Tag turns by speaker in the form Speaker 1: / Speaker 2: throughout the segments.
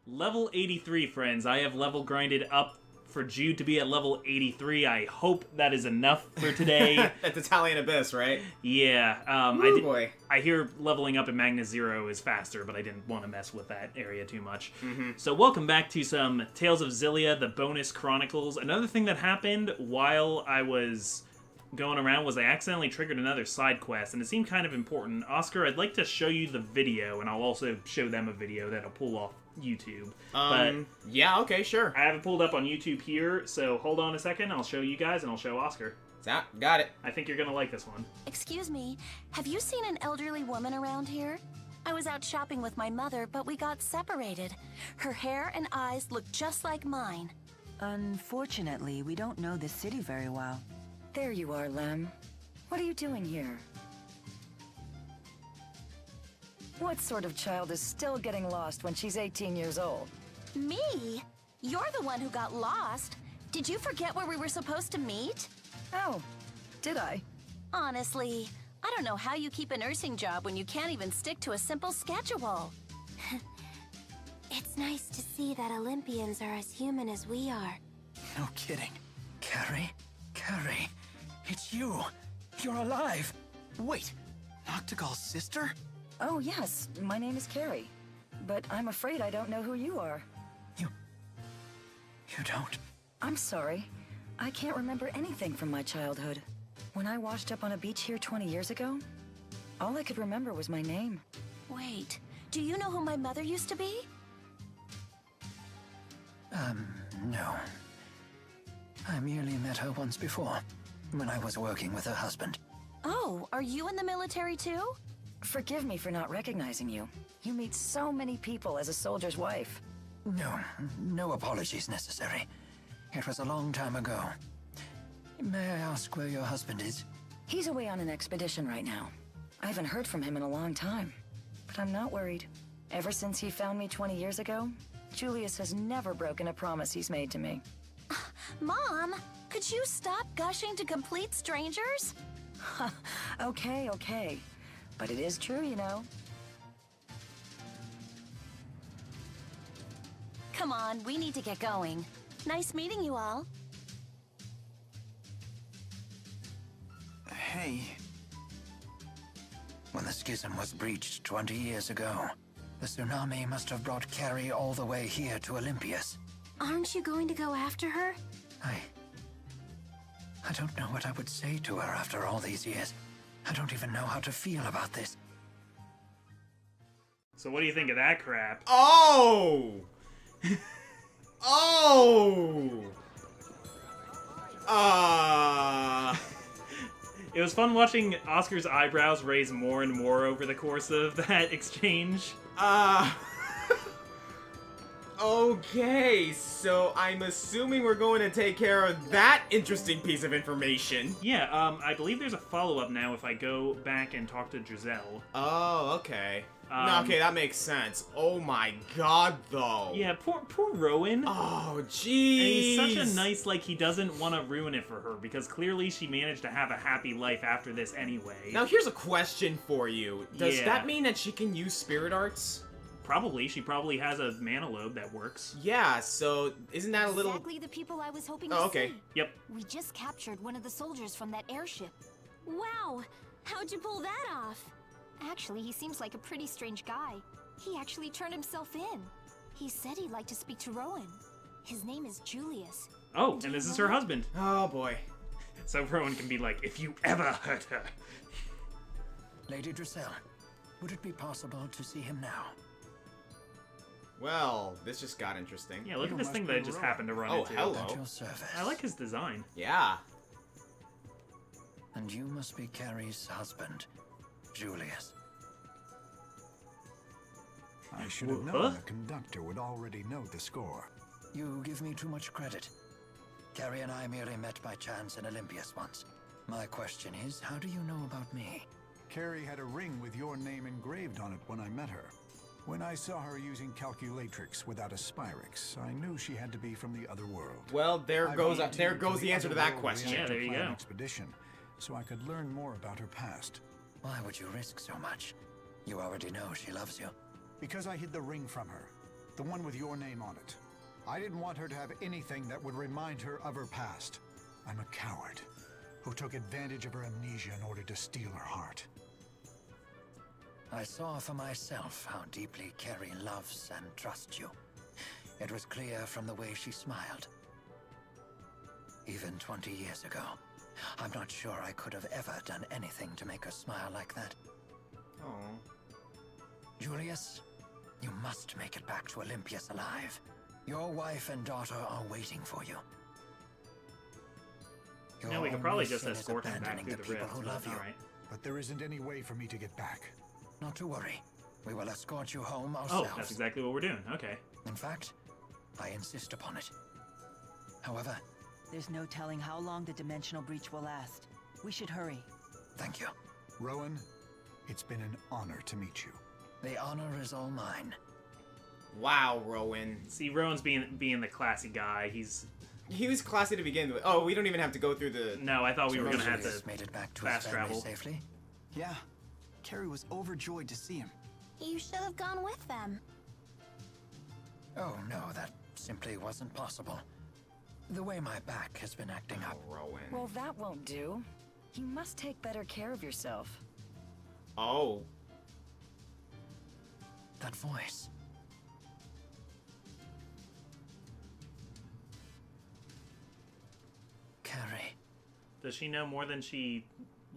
Speaker 1: Level 83, friends. I have level grinded up for Jude to be at level 83. I hope that is enough for today.
Speaker 2: That's Italian Abyss, right?
Speaker 1: Yeah.
Speaker 2: Boy.
Speaker 1: I hear leveling up in Magnus 0 is faster, but I didn't want to mess with that area too much. So welcome back to some Tales of Xillia, the bonus chronicles. Another thing that happened while I was going around was I accidentally triggered another side quest, and it seemed kind of important. Oscar, I'd like to show you the video, and I'll also show them a video that'll pull off YouTube. But
Speaker 2: yeah, okay, sure.
Speaker 1: I have it pulled up on YouTube here, so hold on a second. I'll show you guys, and I'll show Oscar.
Speaker 2: Got it.
Speaker 1: I think you're gonna like this one.
Speaker 3: Excuse me, have you seen an elderly woman around here? I was out shopping with my mother, but we got separated. Her hair and eyes look just like mine.
Speaker 4: Unfortunately, we don't know this city very well.
Speaker 5: There you are, Lem. What are you doing here? What sort of child is still getting lost when she's 18 years old?
Speaker 3: Me? You're the one who got lost. Did you forget where we were supposed to meet?
Speaker 5: Oh, did I?
Speaker 3: Honestly, I don't know how you keep a nursing job when you can't even stick to a simple schedule. It's nice to see that Olympians are as human as we are.
Speaker 6: No kidding. Carrie? Carrie, it's you. You're alive. Wait, Noctigal's sister?
Speaker 5: Oh, yes. My name is Carrie. But I'm afraid I don't know who you are.
Speaker 6: You don't?
Speaker 5: I'm sorry. I can't remember anything from my childhood. When I washed up on a beach here 20 years ago, all I could remember was my name.
Speaker 3: Wait, do you know who my mother used to be?
Speaker 6: No. I merely met her once before, when I was working with her husband.
Speaker 3: Oh, are you in the military too?
Speaker 5: Forgive me for not recognizing you. You meet so many people as a soldier's wife.
Speaker 6: No apologies necessary. It was a long time ago. May I ask where your husband is?
Speaker 5: He's away on an expedition right now. I haven't heard from him in a long time. But I'm not worried. Ever since he found me 20 years ago, Julius has never broken a promise he's made to me.
Speaker 3: Mom, could you stop gushing to complete strangers?
Speaker 5: Okay. But it is true, you know.
Speaker 3: Come on, we need to get going. Nice meeting you all.
Speaker 6: Hey. When the schism was breached 20 years ago, the tsunami must have brought Carrie all the way here to Olympias.
Speaker 3: Aren't you going to go after her?
Speaker 6: I don't know what I would say to her after all these years. I don't even know how to feel about this.
Speaker 1: So what do you think of that crap?
Speaker 2: Oh! Oh!
Speaker 1: It was fun watching Oscar's eyebrows raise more and more over the course of that exchange.
Speaker 2: Okay, so I'm assuming we're going to take care of that interesting piece of information.
Speaker 1: Yeah, I believe there's a follow-up now if I go back and talk to Giselle.
Speaker 2: Oh, okay. Okay, that makes sense. Oh my god, though.
Speaker 1: Yeah, poor Rowan.
Speaker 2: Oh, jeez.
Speaker 1: And he's such a nice, he doesn't want to ruin it for her, because clearly she managed to have a happy life after this anyway.
Speaker 2: Now, here's a question for you. Does
Speaker 1: Yeah.
Speaker 2: that mean that she can use spirit arts?
Speaker 1: Probably. She probably has a mana lobe that works.
Speaker 2: Yeah, so isn't that a little...
Speaker 7: Exactly the people I was hoping
Speaker 2: Oh,
Speaker 7: to
Speaker 2: okay.
Speaker 7: see.
Speaker 1: Yep.
Speaker 7: We just captured one of the soldiers from that airship. Wow! How'd you pull that off? Actually, he seems like a pretty strange guy. He actually turned himself in. He said he'd like to speak to Rowan. His name is Julius.
Speaker 1: Oh, and this is her husband.
Speaker 2: Oh, boy.
Speaker 1: So Rowan can be like, if you ever hurt her.
Speaker 6: Lady Giselle, would it be possible to see him now?
Speaker 2: Well, this just got interesting.
Speaker 1: Yeah, look at this thing that I just happened to run
Speaker 2: Oh,
Speaker 1: into.
Speaker 2: hello.
Speaker 6: At your service.
Speaker 1: I like his design.
Speaker 2: Yeah.
Speaker 6: And you must be Carrie's husband, Julius.
Speaker 8: I should have known the conductor would already know the score.
Speaker 6: You give me too much credit. Carrie and I merely met by chance in Olympias once. My question is, how do you know about me?
Speaker 8: Carrie had a ring with your name engraved on it when I met her. When I saw her using calculatrix without a spyrix, I knew she had to be from the other world.
Speaker 2: Well, there
Speaker 8: I
Speaker 2: goes
Speaker 8: volunteered
Speaker 2: the
Speaker 8: to
Speaker 2: answer to that
Speaker 8: otherworld
Speaker 2: question.
Speaker 1: Yeah, there you
Speaker 8: reactor plan
Speaker 1: go.
Speaker 8: Expedition, so I could learn more about her past.
Speaker 6: Why would you risk so much? You already know she loves you.
Speaker 8: Because I hid the ring from her. The one with your name on it. I didn't want her to have anything that would remind her of her past. I'm a coward who took advantage of her amnesia in order to steal her heart.
Speaker 6: I saw for myself how deeply Carrie loves and trusts you. It was clear from the way she smiled. Even 20 years ago, I'm not sure I could have ever done anything to make her smile like that.
Speaker 2: Oh.
Speaker 6: Julius, you must make it back to Olympias alive. Your wife and daughter are waiting for you.
Speaker 1: Yeah, we could probably just escort him back
Speaker 6: abandoning
Speaker 1: through
Speaker 6: the
Speaker 1: the
Speaker 6: people
Speaker 1: rift,
Speaker 6: who
Speaker 1: so
Speaker 6: love
Speaker 1: that's
Speaker 6: you.
Speaker 1: alright.
Speaker 8: But there isn't any way for me to get back.
Speaker 6: Not to worry. We will escort you home
Speaker 1: Oh,
Speaker 6: ourselves.
Speaker 1: that's exactly what we're doing. Okay.
Speaker 6: In fact, I insist upon it. However,
Speaker 4: There's no telling how long the dimensional breach will last. We should hurry.
Speaker 6: thank you.
Speaker 8: Rowan, it's been an honor to meet you.
Speaker 6: The honor is all mine.
Speaker 2: Wow, Rowan.
Speaker 1: See, Rowan's being the classy guy.
Speaker 2: He was classy to begin with. Oh, we don't even have to go through the...
Speaker 1: No, I thought we were gonna have
Speaker 6: Julius
Speaker 1: to
Speaker 6: made it back to
Speaker 1: fast
Speaker 6: his family
Speaker 1: travel.
Speaker 6: safely.
Speaker 9: Yeah. Carrie was overjoyed to see him.
Speaker 7: You should have gone with them.
Speaker 6: Oh no, that simply wasn't possible. The way my back has been acting up.
Speaker 2: Rowan.
Speaker 5: Well, that won't do. You must take better care of yourself.
Speaker 2: Oh.
Speaker 6: That voice. Carrie.
Speaker 1: Does she know more than she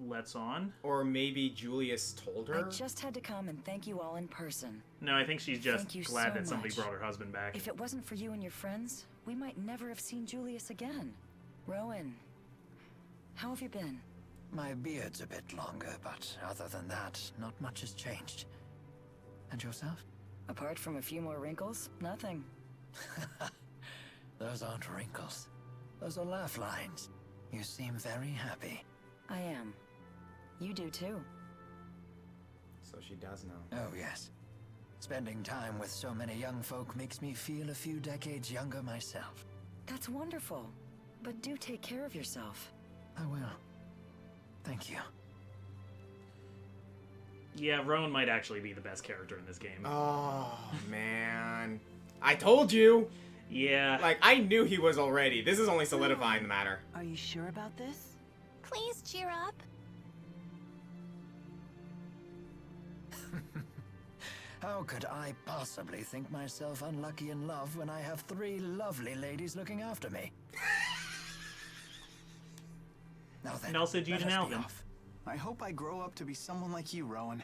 Speaker 1: lets on?
Speaker 2: Or maybe Julius told her?
Speaker 5: I just had to come and thank you all in person.
Speaker 1: No, I think she's just
Speaker 5: Thank you
Speaker 1: glad
Speaker 5: so
Speaker 1: that somebody
Speaker 5: much.
Speaker 1: brought her husband back.
Speaker 5: If it wasn't for you and your friends, we might never have seen Julius again. Rowan, how have you been?
Speaker 6: My beard's a bit longer, but other than that, not much has changed. And yourself?
Speaker 5: Apart from a few more wrinkles, nothing.
Speaker 6: Those aren't wrinkles. Those are laugh lines. You seem very happy.
Speaker 5: I am. You do too.
Speaker 2: So she does know.
Speaker 6: Oh, yes. Spending time with so many young folk makes me feel a few decades younger myself.
Speaker 5: That's wonderful. But do take care of yourself.
Speaker 6: I will. Thank you.
Speaker 1: Yeah, Rowan might actually be the best character in this game.
Speaker 2: Oh, man. I told you!
Speaker 1: Yeah.
Speaker 2: Like, I knew he was already. This is only solidifying the matter.
Speaker 4: Are you sure about this?
Speaker 7: Please cheer up.
Speaker 6: How could I possibly think myself unlucky in love when I have 3 lovely ladies looking after me? Now then,
Speaker 1: And also Jude
Speaker 6: let
Speaker 1: and
Speaker 6: us be
Speaker 1: Alvin.
Speaker 6: off.
Speaker 9: I hope I grow up to be someone like you, Rowan.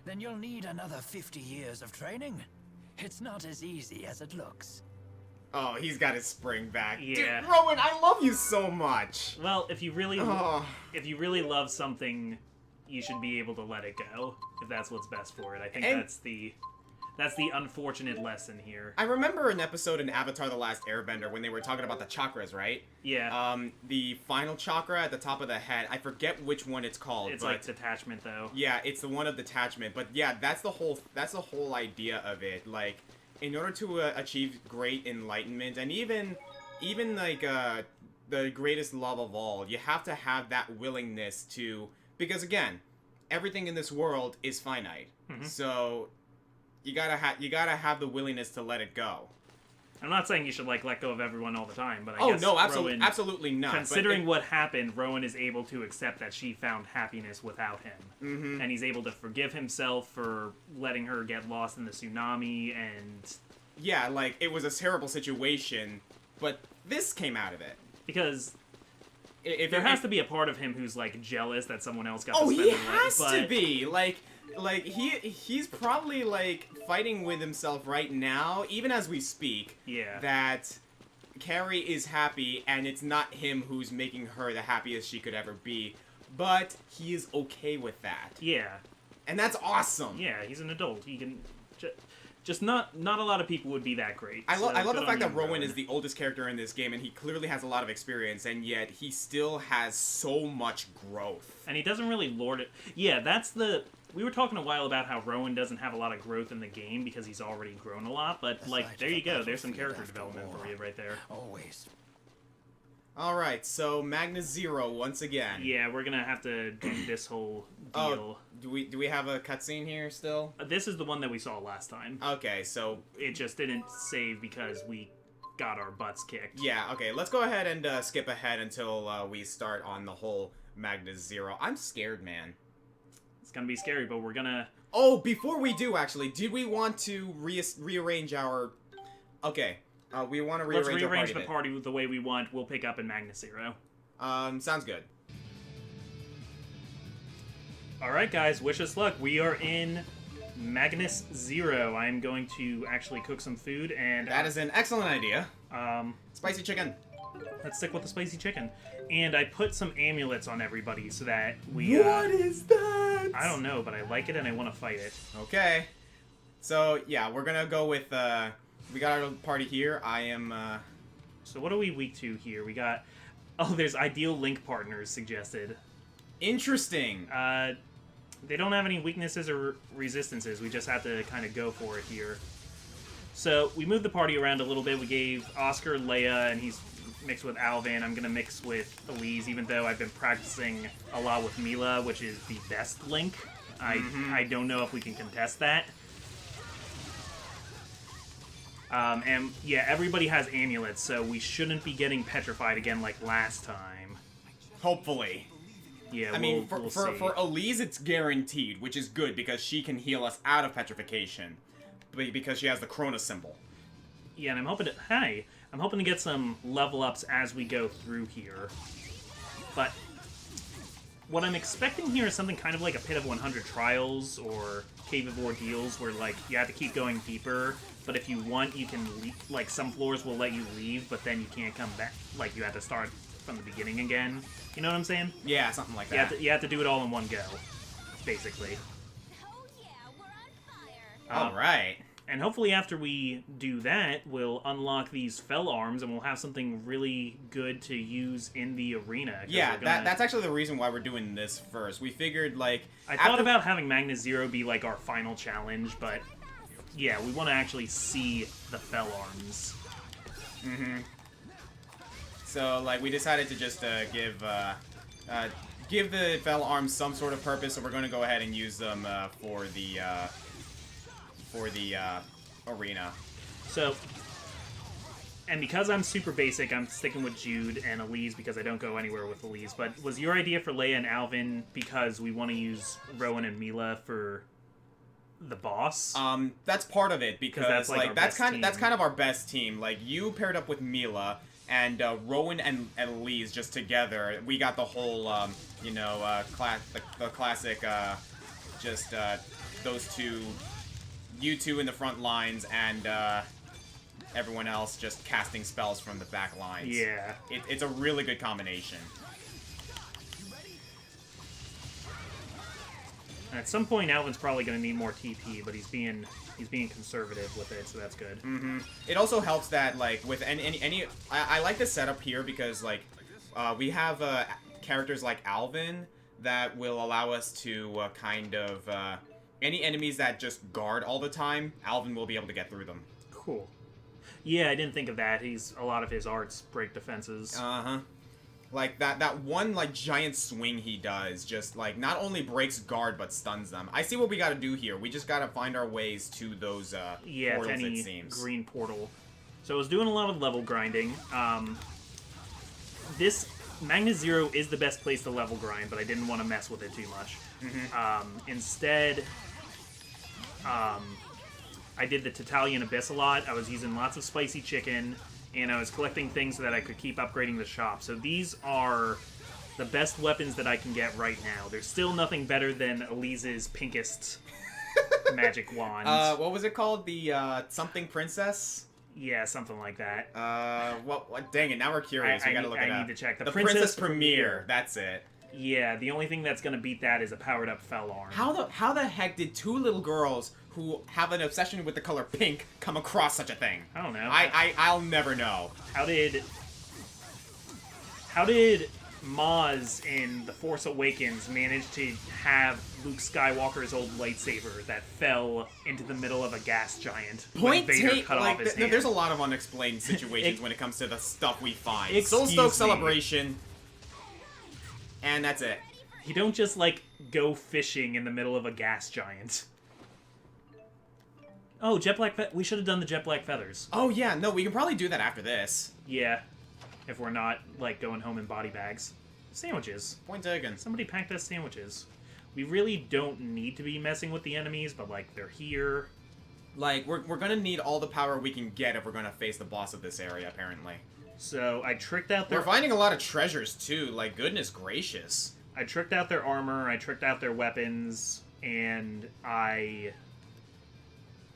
Speaker 6: Then you'll need another 50 years of training. It's not as easy as it looks.
Speaker 2: Oh, he's got his spring back.
Speaker 1: Yeah.
Speaker 2: Dude, Rowan, I love you so much!
Speaker 1: Well, if you really
Speaker 2: Oh.
Speaker 1: love something, you should be able to let it go, if that's what's best for it. I think
Speaker 2: And-
Speaker 1: that's the unfortunate lesson here.
Speaker 2: I remember an episode in Avatar The Last Airbender when they were talking about the chakras, right?
Speaker 1: Yeah.
Speaker 2: The final chakra at the top of the head, I forget which one it's called.
Speaker 1: It's
Speaker 2: but
Speaker 1: like detachment, though.
Speaker 2: yeah, it's the one of detachment. But yeah, that's the whole idea of it. Like, in order to achieve great enlightenment, and even like the greatest love of all, you have to have that willingness to, because again, everything in this world is finite.
Speaker 1: Mhm.
Speaker 2: So you gotta have the willingness to let it go.
Speaker 1: I'm not saying you should like let go of everyone all the time, but I
Speaker 2: Oh
Speaker 1: guess
Speaker 2: no,
Speaker 1: Rowan,
Speaker 2: absolutely not.
Speaker 1: considering what happened, Rowan is able to accept that she found happiness without him.
Speaker 2: Mm-hmm.
Speaker 1: And he's able to forgive himself for letting her get lost in the tsunami, and
Speaker 2: yeah, like, it was a terrible situation, but this came out of it.
Speaker 1: because
Speaker 2: If
Speaker 1: there has to be a part of him who's like jealous that someone else got
Speaker 2: Oh,
Speaker 1: to spend
Speaker 2: he
Speaker 1: the night,
Speaker 2: has to
Speaker 1: but-
Speaker 2: be. Like he's probably like fighting with himself right now, even as we speak.
Speaker 1: Yeah.
Speaker 2: That Carrie is happy, and it's not him who's making her the happiest she could ever be, but he is okay with that,
Speaker 1: Yeah.
Speaker 2: and that's awesome.
Speaker 1: Yeah, he's an adult. He can just not a lot of people would be that great.
Speaker 2: I love
Speaker 1: So
Speaker 2: the
Speaker 1: good
Speaker 2: fact
Speaker 1: on
Speaker 2: that
Speaker 1: you,
Speaker 2: Rowan is the oldest character in this game, and he clearly has a lot of experience, and yet he still has so much growth.
Speaker 1: And he doesn't really lord it. Yeah, that's the. We were talking a while about how Rowan doesn't have a lot of growth in the game because he's already grown a lot, but
Speaker 6: The
Speaker 1: like
Speaker 6: sight
Speaker 1: there
Speaker 6: of
Speaker 1: you
Speaker 6: a
Speaker 1: go. There's some
Speaker 6: battlefield
Speaker 1: character
Speaker 6: after
Speaker 1: development
Speaker 6: war.
Speaker 1: for you right there.
Speaker 6: Always.
Speaker 2: Alright, so Magnus Zero once again.
Speaker 1: Yeah, we're gonna have to do this whole
Speaker 2: Oh,
Speaker 1: deal.
Speaker 2: do we have a cutscene here still?
Speaker 1: This is the one that we saw last time.
Speaker 2: Okay, so...
Speaker 1: It just didn't save because we got our butts kicked.
Speaker 2: Yeah, okay, let's go ahead and skip ahead until we start on the whole Magnus Zero. I'm scared, man.
Speaker 1: It's gonna be scary, but we're gonna...
Speaker 2: Oh, before we do, actually, did we want to rearrange our... Okay, we want to
Speaker 1: Let's
Speaker 2: rearrange our
Speaker 1: rearrange
Speaker 2: party
Speaker 1: the party the way we want. We'll pick up in Magnus Zero.
Speaker 2: Sounds good.
Speaker 1: Alright, guys, wish us luck. We are in Magnus Zero. I'm going to actually cook some food, and...
Speaker 2: That is an excellent idea. Spicy chicken.
Speaker 1: Let's stick with the spicy chicken. And I put some amulets on everybody so that we...
Speaker 2: What is that?
Speaker 1: I don't know, but I like it and I want to fight it.
Speaker 2: Okay. So, yeah, we're gonna go with, we got our party here. I am,
Speaker 1: So what are we weak to here? We got... Oh, there's ideal link partners suggested.
Speaker 2: Interesting.
Speaker 1: They don't have any weaknesses or resistances. We just have to kind of go for it here. So we moved the party around a little bit. We gave Oscar Leia, and he's mixed with Alvin. I'm going to mix with Elise, even though I've been practicing a lot with Mila, which is the best Link. I don't know if we can contest that. And yeah, everybody has amulets, so we shouldn't be getting petrified again like last time.
Speaker 2: Hopefully.
Speaker 1: Yeah,
Speaker 2: I mean,
Speaker 1: we'll
Speaker 2: for
Speaker 1: see.
Speaker 2: Elise, it's guaranteed, which is good, because she can heal us out of petrification. Because she has the Cronus symbol.
Speaker 1: Yeah, and I'm hoping to... Hey! I'm hoping to get some level ups as we go through here. But what I'm expecting here is something kind of like a Pit of 100 Trials or Cave of Ordeals, where, like, you have to keep going deeper, but if you want, you can leave. Like, some floors will let you leave, but then you can't come back. Like, you have to start from the beginning again. You know what I'm saying?
Speaker 2: Yeah, something like that.
Speaker 1: You have to do it all in one go, basically.
Speaker 7: Oh yeah, we're on fire.
Speaker 2: Alright.
Speaker 1: And hopefully after we do that, we'll unlock these fell arms, and we'll have something really good to use in the arena.
Speaker 2: Yeah, that's actually the reason why we're doing this first. We figured, like...
Speaker 1: I thought about having Magnus Zero be, like, our final challenge, but... Yeah, we want to actually see the fell arms.
Speaker 2: Mm-hmm. So, like, we decided to just give the fell arms some sort of purpose, so we're going to go ahead and use them for the arena.
Speaker 1: So, and because I'm super basic, I'm sticking with Jude and Elise because I don't go anywhere with Elise. But was your idea for Leia and Alvin because we want to use Rowan and Mila for the boss?
Speaker 2: That's part of it, because that's kind of our best team. Like, you paired up with Mila, and Rowan and Elise just together. We got the whole the classic those two, you two in the front lines, and everyone else just casting spells from the back lines.
Speaker 1: Yeah.
Speaker 2: It's a really good combination.
Speaker 1: At some point, Alvin's probably going to need more TP, but he's being conservative with it, so that's good.
Speaker 2: Mm-hmm. It also helps that, like, with I like the setup here because, like, we have characters like Alvin that will allow us to kind of any enemies that just guard all the time, Alvin will be able to get through them.
Speaker 1: Cool. Yeah, I didn't think of that. A lot of his arts break defenses.
Speaker 2: Uh-huh. Like, that one, like, giant swing he does just, like, not only breaks guard, but stuns them. I see what we gotta do here. We just gotta find our ways to those, portals,
Speaker 1: to any
Speaker 2: it seems.
Speaker 1: green portal. So I was doing a lot of level grinding. This Magnus Zero is the best place to level grind, but I didn't want to mess with it too much.
Speaker 2: Mm-hmm.
Speaker 1: Instead, I did the Tatalian Abyss a lot. I was using lots of spicy chicken, and I was collecting things so that I could keep upgrading the shop. So these are the best weapons that I can get right now. There's still nothing better than Elise's pinkest magic wand.
Speaker 2: What was it called? The, something princess?
Speaker 1: Yeah, something like that.
Speaker 2: What? Dang it, now we're curious. We gotta look it up.
Speaker 1: I need to check.
Speaker 2: The Princess Premier. That's it.
Speaker 1: Yeah, the only thing that's gonna beat that is a powered-up fell arm.
Speaker 2: How the heck did two little girls who have an obsession with the color pink come across such a thing?
Speaker 1: I don't know.
Speaker 2: I'll never know.
Speaker 1: How did Maz in The Force Awakens managed to have Luke Skywalker's old lightsaber that fell into the middle of a gas giant when Vader cut off his hand.
Speaker 2: There's a lot of unexplained situations when it comes to the stuff we find. Soul
Speaker 1: Excuse
Speaker 2: Stoke
Speaker 1: me.
Speaker 2: Celebration, and that's it.
Speaker 1: You don't just, like, go fishing in the middle of a gas giant. Oh, jet black we should have done the jet black feathers.
Speaker 2: Oh yeah, no, we can probably do that after this.
Speaker 1: Yeah. If we're not, like, going home in body bags. Sandwiches.
Speaker 2: Point taken.
Speaker 1: Somebody packed us sandwiches. We really don't need to be messing with the enemies, but, like, they're here.
Speaker 2: Like, we're gonna need all the power we can get if we're gonna face the boss of this area, apparently.
Speaker 1: So, I tricked out their...
Speaker 2: We're finding a lot of treasures, too. Like, goodness gracious.
Speaker 1: I tricked out their armor, I tricked out their weapons, and I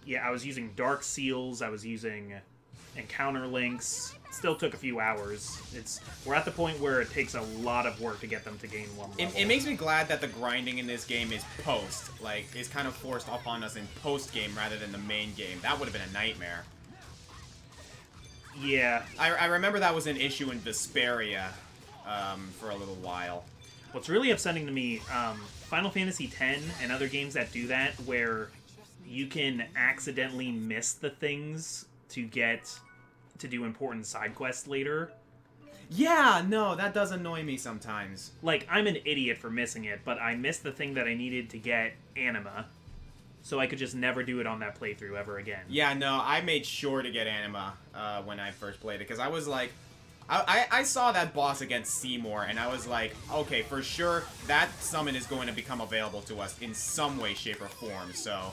Speaker 1: was using dark seals, I was using encounter links. Still took a few hours. We're at the point where it takes a lot of work to get them to gain one level.
Speaker 2: It makes me glad that the grinding in this game is post. Like, is kind of forced upon us in post-game rather than the main game. That would have been a nightmare.
Speaker 1: Yeah.
Speaker 2: I remember that was an issue in Vesperia for a little while.
Speaker 1: What's really upsetting to me, Final Fantasy X and other games that do that, where you can accidentally miss the things to do important side quests later.
Speaker 2: Yeah, no, that does annoy me sometimes.
Speaker 1: Like, I'm an idiot for missing it, but I missed the thing that I needed to get Anima, so I could just never do it on that playthrough ever again.
Speaker 2: Yeah, no, I made sure to get Anima when I first played it, because I was like... I saw that boss against Seymour, and I was like, okay, for sure, that summon is going to become available to us in some way, shape, or form, so...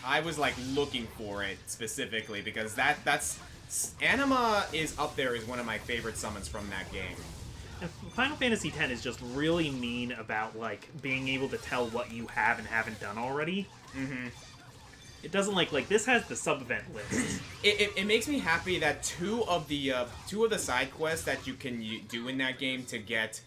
Speaker 2: I was, like, looking for it specifically, because that's... Anima is up there as one of my favorite summons from that game.
Speaker 1: And Final Fantasy X is just really mean about, like, being able to tell what you have and haven't done already.
Speaker 2: Mm-hmm.
Speaker 1: It doesn't like this has the sub-event list.
Speaker 2: It makes me happy that two of the side quests that you can do in that game to get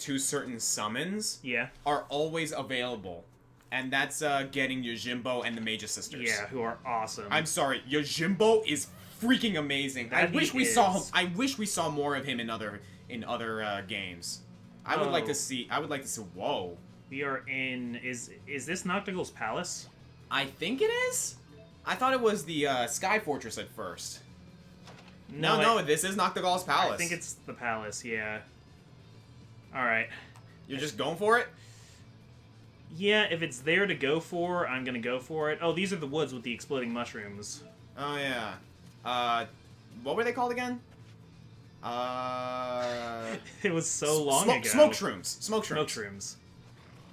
Speaker 2: to certain summons are always available. And that's getting Yojimbo and the Magus Sisters.
Speaker 1: Yeah, who are awesome.
Speaker 2: I'm sorry, Yojimbo is freaking amazing. I wish we saw more of him in other games. I would like to see. Whoa.
Speaker 1: We are in. Is this Noctigal's palace?
Speaker 2: I think it is. I thought it was the Sky Fortress at first. No, this is Noctigal's palace.
Speaker 1: I think it's the palace. Yeah. All right.
Speaker 2: You're just going for it?
Speaker 1: Yeah, if it's there to go for, I'm gonna go for it. Oh, these are the woods with the exploding mushrooms.
Speaker 2: Oh, yeah. What were they called again?
Speaker 1: It was so long ago.
Speaker 2: Smoke shrooms.
Speaker 1: Smoke shrooms.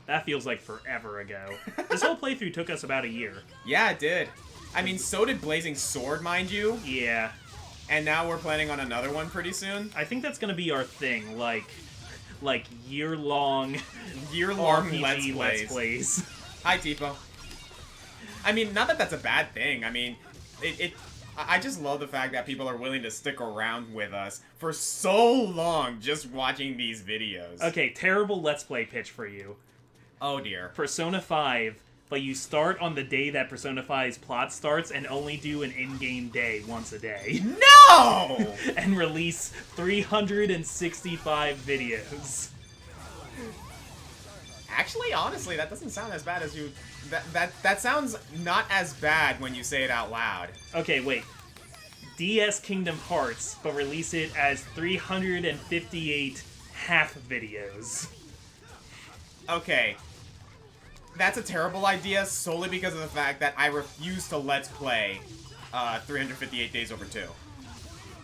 Speaker 1: That feels like forever ago. This whole playthrough took us about a year.
Speaker 2: Yeah, it did. I mean, so did Blazing Sword, mind you.
Speaker 1: Yeah.
Speaker 2: And now we're planning on another one pretty soon.
Speaker 1: I think that's gonna be our thing, like year-long
Speaker 2: RPG
Speaker 1: Let's Plays.
Speaker 2: Hi, Tipo. I mean, not that that's a bad thing. I mean, I just love the fact that people are willing to stick around with us for so long just watching these videos.
Speaker 1: Okay, terrible Let's Play pitch for you.
Speaker 2: Oh, dear.
Speaker 1: Persona 5, but you start on the day that Persona 5's plot starts and only do an in-game day once a day.
Speaker 2: No!
Speaker 1: And release 365 videos.
Speaker 2: Actually, honestly, that doesn't sound as bad as you... That sounds not as bad when you say it out loud.
Speaker 1: Okay, wait. DS Kingdom Hearts, but release it as 358 half videos.
Speaker 2: Okay. That's a terrible idea solely because of the fact that I refuse to Let's Play 358 Days Over 2.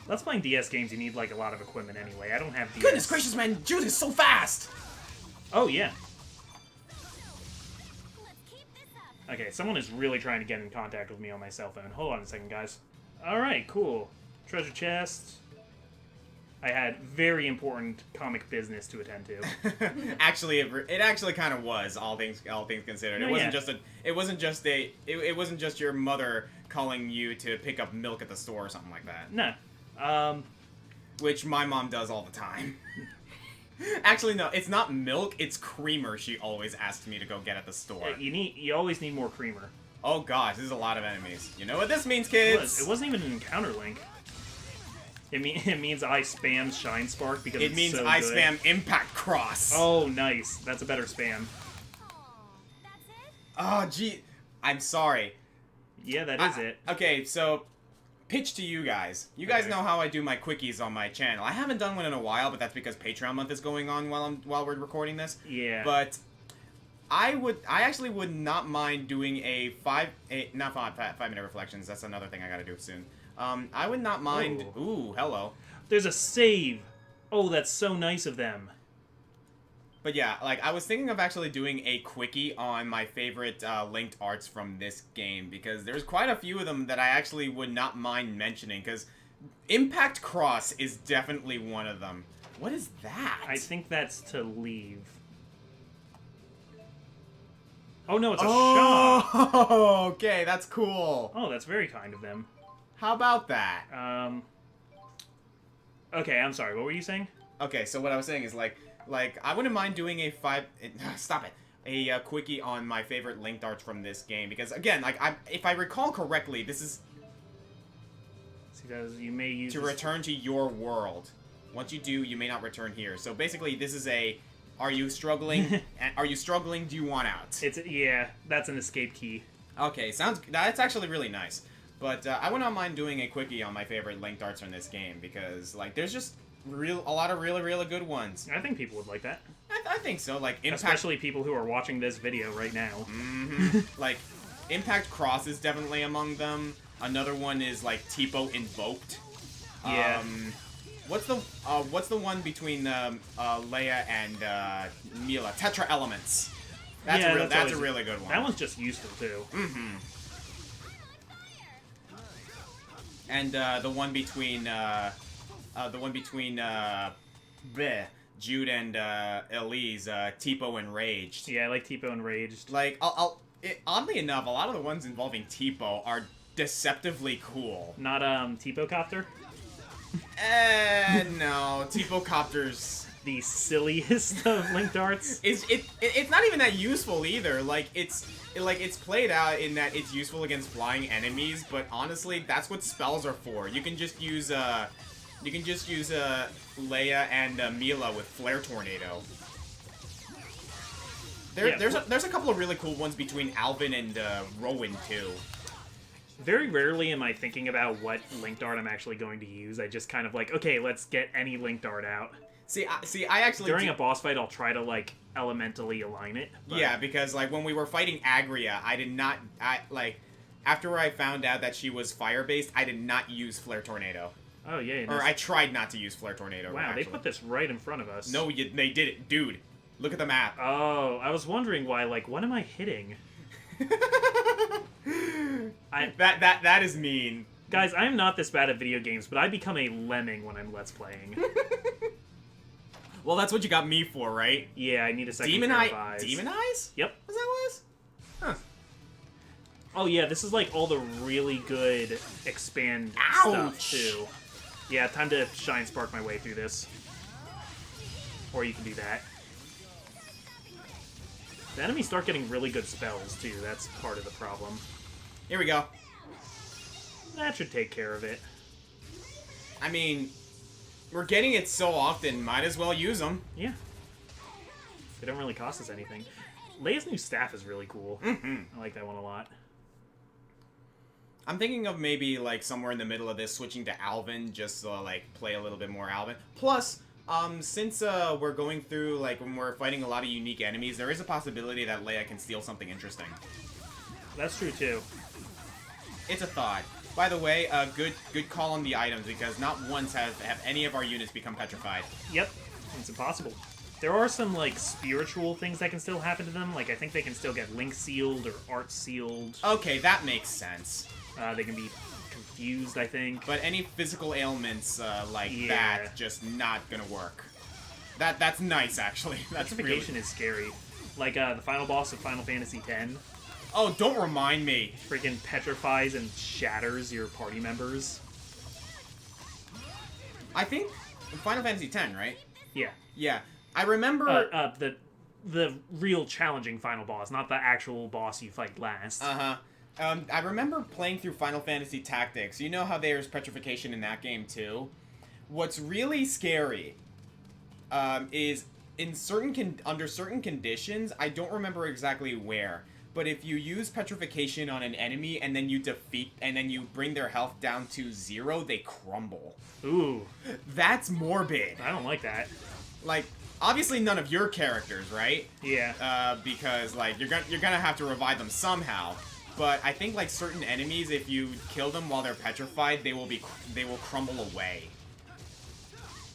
Speaker 1: Let's Playing DS games, you need, like, a lot of equipment anyway. I don't have DS.
Speaker 2: Goodness gracious, man! Jude is so fast!
Speaker 1: Oh, yeah. Okay, someone is really trying to get in contact with me on my cell phone. Hold on a second, guys. Alright, cool. Treasure chest. I had very important comic business to attend to.
Speaker 2: Actually, it actually kind of was, all things considered. It wasn't it wasn't just your mother calling you to pick up milk at the store or something like that.
Speaker 1: No.
Speaker 2: Which my mom does all the time. Actually, no, it's not milk, it's creamer she always asks me to go get at the store.
Speaker 1: You always need more creamer.
Speaker 2: Oh gosh, there's a lot of enemies. You know what this means, kids?
Speaker 1: It wasn't even an encounter link. It means I spam Shine Spark because
Speaker 2: It means I spam Impact Cross.
Speaker 1: Oh, nice. That's a better spam.
Speaker 2: Oh, gee. I'm sorry.
Speaker 1: Yeah, that is it.
Speaker 2: Okay, so pitch to you guys. You guys know how I do my quickies on my channel. I haven't done one in a while, but that's because Patreon month is going on while we're recording this.
Speaker 1: Yeah.
Speaker 2: But I actually would not mind doing a 5-minute reflections. That's another thing I gotta do soon. I would not mind. Ooh, hello.
Speaker 1: There's a save. Oh, that's so nice of them.
Speaker 2: But yeah, like, I was thinking of actually doing a quickie on my favorite linked arts from this game, because there's quite a few of them that I actually would not mind mentioning, because Impact Cross is definitely one of them. What is that?
Speaker 1: I think that's to leave. Oh, no, it's a
Speaker 2: shop.
Speaker 1: shop.
Speaker 2: Oh, okay, that's cool.
Speaker 1: Oh, that's very kind of them.
Speaker 2: How about that?
Speaker 1: Okay, I'm sorry, what were you saying?
Speaker 2: Okay, so what I was saying is, like, I wouldn't mind doing a a quickie on my favorite linked arts from this game, because again, like, if I recall correctly, this is
Speaker 1: you may use
Speaker 2: to return to your world. Once you do, you may not return here. So basically, this is are you struggling? Are you struggling? Do you want out?
Speaker 1: Yeah, that's an escape key.
Speaker 2: Okay, that's actually really nice. But I would not mind doing a quickie on my favorite linked arts from this game, because like there's just a lot of really good ones.
Speaker 1: I think people would like that.
Speaker 2: I think so. Like
Speaker 1: especially people who are watching this video right now.
Speaker 2: Like Impact Cross is definitely among them. Another one is like Tipo Invoked.
Speaker 1: Yeah.
Speaker 2: What's the one between Leia and Mila? Tetra Elements. That's a really good one.
Speaker 1: That one's just useful too.
Speaker 2: And the one between Jude and Elise, Tipo Enraged.
Speaker 1: Yeah, I like Tipo Enraged.
Speaker 2: Like, oddly enough, a lot of the ones involving Tipo are deceptively cool.
Speaker 1: Not Tipo Copter?
Speaker 2: No, Tipo Copter's
Speaker 1: the silliest of linked arts.
Speaker 2: It's not even that useful either. Like it's played out in that it's useful against flying enemies, but honestly, that's what spells are for. You can just use Leia and Mila with Flare Tornado. There's a couple of really cool ones between Alvin and Rowan too.
Speaker 1: Very rarely am I thinking about what linked art I'm actually going to use. I just kind of like, okay, let's get any linked art out.
Speaker 2: See, I actually
Speaker 1: during a boss fight, I'll try to like elementally align it.
Speaker 2: But... Yeah, because like when we were fighting Agria, after I found out that she was fire based, I did not use Flare Tornado.
Speaker 1: Oh yeah,
Speaker 2: or I tried not to use Flare Tornado.
Speaker 1: Wow,
Speaker 2: actually.
Speaker 1: They put this right in front of us.
Speaker 2: No, they did it, dude. Look at the map.
Speaker 1: Oh, I was wondering why. Like, what am I hitting?
Speaker 2: That is mean.
Speaker 1: Guys, I'm not this bad at video games, but I become a lemming when I'm Let's Playing.
Speaker 2: Well, that's what you got me for, right?
Speaker 1: Yeah, I need a second
Speaker 2: Demon
Speaker 1: pair of eyes.
Speaker 2: Demon Eyes?
Speaker 1: Yep.
Speaker 2: What that was? Huh.
Speaker 1: Oh yeah, this is like all the really good expand stuff too. Yeah, time to Shine Spark my way through this. Or you can do that. The enemies start getting really good spells too, that's part of the problem.
Speaker 2: Here we go.
Speaker 1: That should take care of it.
Speaker 2: I mean, we're getting it so often, might as well use them.
Speaker 1: Yeah. They don't really cost us anything. Leia's new staff is really cool. I like that one a lot.
Speaker 2: I'm thinking of maybe, like, somewhere in the middle of this, switching to Alvin, just to, like, play a little bit more Alvin. Plus, since we're going through, like, when we're fighting a lot of unique enemies, there is a possibility that Leia can steal something interesting.
Speaker 1: That's true, too.
Speaker 2: It's a thought. By the way, good call on the items, because not once have any of our units become petrified.
Speaker 1: Yep, it's impossible. There are some, like, spiritual things that can still happen to them. Like, I think they can still get link sealed or art sealed.
Speaker 2: Okay, that makes sense.
Speaker 1: They can be confused, I think.
Speaker 2: But any physical ailments that, just not gonna work. That's nice, actually. That's
Speaker 1: petrification
Speaker 2: really...
Speaker 1: is scary. Like, the final boss of Final Fantasy X.
Speaker 2: Oh, don't remind me.
Speaker 1: Freaking petrifies and shatters your party members.
Speaker 2: I think Final Fantasy X, right?
Speaker 1: Yeah.
Speaker 2: Yeah. I remember...
Speaker 1: the real challenging final boss, not the actual boss you fight last.
Speaker 2: I remember playing through Final Fantasy Tactics. You know how there's petrification in that game, too? What's really scary is under certain conditions, I don't remember exactly where, but if you use petrification on an enemy and then you bring their health down to 0, they crumble.
Speaker 1: Ooh.
Speaker 2: That's morbid.
Speaker 1: I don't like that.
Speaker 2: Like, obviously none of your characters, right?
Speaker 1: Yeah.
Speaker 2: Because, like, you're gonna have to revive them somehow. But I think, like, certain enemies, if you kill them while they're petrified, they will crumble away.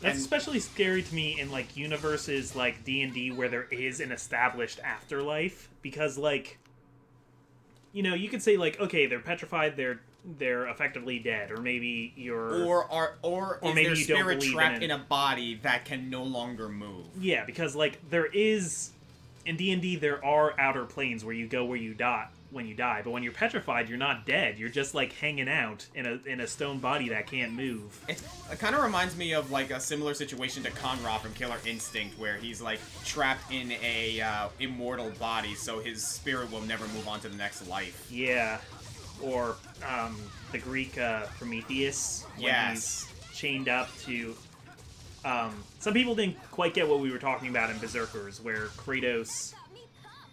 Speaker 1: That's especially scary to me in, like, universes like D&D where there is an established afterlife. Because, like, you know, you could say, like, okay, they're petrified, they're effectively dead, or maybe you're...
Speaker 2: Or is
Speaker 1: maybe
Speaker 2: their
Speaker 1: you don't
Speaker 2: spirit
Speaker 1: believe
Speaker 2: trapped in a body that can no longer move?
Speaker 1: Yeah, because, like, there is... In D&D, there are outer planes where you go where you die, when you die, but when you're petrified, you're not dead. You're just, like, hanging out in a stone body that can't move.
Speaker 2: It kind of reminds me of, like, a similar situation to Conrad from Killer Instinct, where he's, like, trapped in a immortal body, so his spirit will never move on to the next life.
Speaker 1: Yeah. Or the Greek Prometheus, when he's chained up to... some people didn't quite get what we were talking about in Berserkers, where Kratos...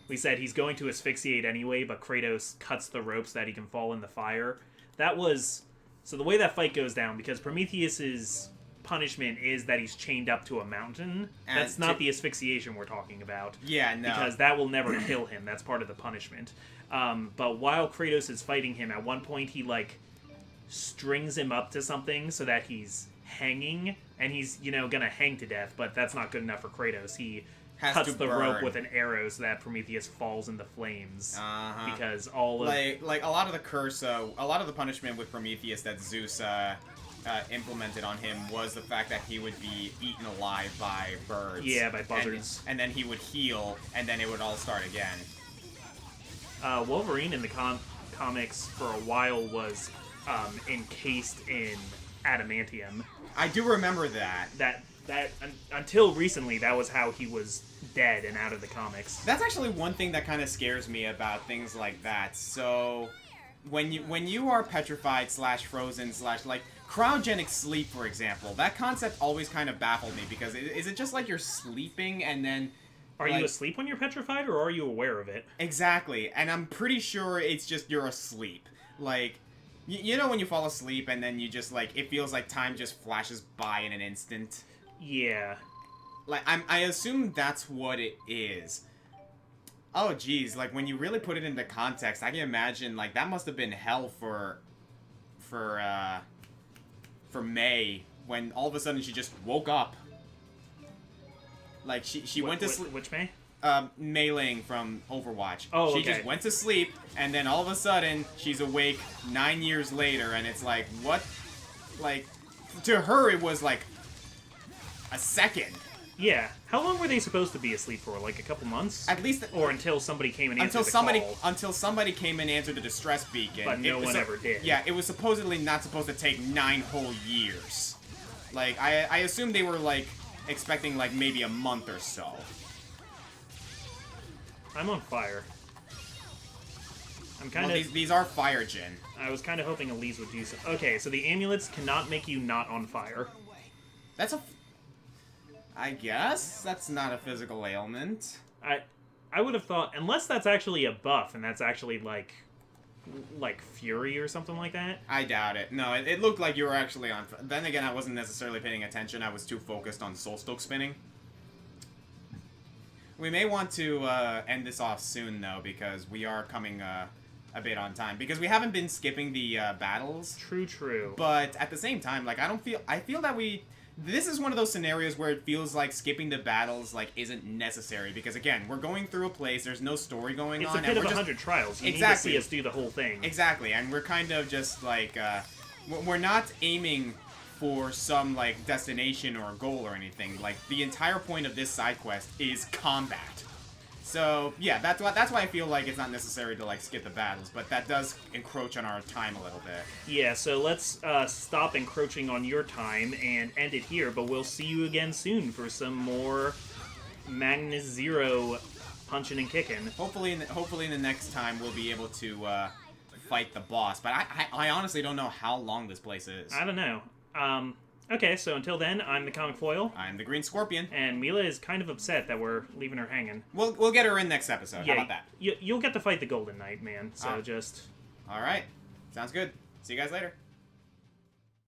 Speaker 1: We said he's going to asphyxiate anyway, but Kratos cuts the rope so that he can fall in the fire. That was... So the way that fight goes down, because Prometheus's punishment is that he's chained up to a mountain.
Speaker 2: And
Speaker 1: that's not the asphyxiation we're talking about.
Speaker 2: Yeah, no.
Speaker 1: Because that will never kill him. That's part of the punishment. But while Kratos is fighting him, at one point he, like, strings him up to something so that he's hanging, and he's, you know, gonna hang to death, but that's not good enough for Kratos. He cuts the rope with an arrow so that Prometheus falls into flames. Because all of...
Speaker 2: Like, a lot of the curse, a lot of the punishment with Prometheus that Zeus implemented on him was the fact that he would be eaten alive by birds.
Speaker 1: Yeah, by buzzards.
Speaker 2: And then he would heal, and then it would all start again.
Speaker 1: Wolverine in the comics for a while was encased in adamantium.
Speaker 2: I do remember that.
Speaker 1: Until recently, that was how he was dead and out of the comics.
Speaker 2: That's actually one thing that kind of scares me about things like that. So, when you are petrified / frozen / like cryogenic sleep, for example, that concept always kind of baffled me, because is it just like you're sleeping and then...
Speaker 1: Are you asleep when you're petrified, or are you aware of it?
Speaker 2: Exactly, and I'm pretty sure it's just you're asleep. Like, you know when you fall asleep and then you just, like, it feels like time just flashes by in an instant?
Speaker 1: Yeah.
Speaker 2: Like, I assume that's what it is. Oh, geez, like, when you really put it into context, I can imagine, like, that must have been hell for May, when all of a sudden she just woke up. Like, she went to sleep.
Speaker 1: Which May?
Speaker 2: Mei Ling from Overwatch.
Speaker 1: Oh,
Speaker 2: She just went to sleep, and then all of a sudden, she's awake 9 years later, and it's like, what? Like, to her, it was like a second.
Speaker 1: Yeah. How long were they supposed to be asleep for? Like a couple months?
Speaker 2: At least...
Speaker 1: Or until somebody came and answered the call?
Speaker 2: Until somebody came and answered the distress beacon.
Speaker 1: But no one ever did.
Speaker 2: Yeah, it was supposedly not supposed to take 9 whole years. Like, I assume they were, like, expecting, like, maybe a month or so.
Speaker 1: I'm on fire. I'm kind of...
Speaker 2: These are fire gen.
Speaker 1: I was kind of hoping Elise would do so. Okay, so the amulets cannot make you not on fire.
Speaker 2: That's a... I guess that's not a physical ailment.
Speaker 1: I would have thought, unless that's actually a buff, and that's actually, like Fury or something like that.
Speaker 2: I doubt it. No, it looked like you were actually on... Then again, I wasn't necessarily paying attention. I was too focused on Soul Stoke spinning. We may want to end this off soon, though, because we are coming a bit on time. Because we haven't been skipping the battles.
Speaker 1: True.
Speaker 2: But at the same time, like, I feel that we... This is one of those scenarios where it feels like skipping the battles, like, isn't necessary. Because, again, we're going through a place, there's no story going on.
Speaker 1: It's a bit of 100 trials. You need to see us do the whole thing.
Speaker 2: Exactly, and we're kind of just, like, we're not aiming for some, like, destination or goal or anything. Like, the entire point of this side quest is combat. So, yeah, that's why I feel like it's not necessary to, like, skip the battles, but that does encroach on our time a little bit.
Speaker 1: Yeah, so let's stop encroaching on your time and end it here, but we'll see you again soon for some more Magnus Zero punching and kicking.
Speaker 2: Hopefully in the next time we'll be able to fight the boss, but I honestly don't know how long this place is.
Speaker 1: I don't know. Okay, so until then, I'm the Comic Foil.
Speaker 2: I'm the Green Scorpion.
Speaker 1: And Mila is kind of upset that we're leaving her hanging.
Speaker 2: We'll get her in next episode.
Speaker 1: Yeah,
Speaker 2: How about that?
Speaker 1: You'll get to fight the Golden Knight, man. So just...
Speaker 2: All right. Sounds good. See you guys later.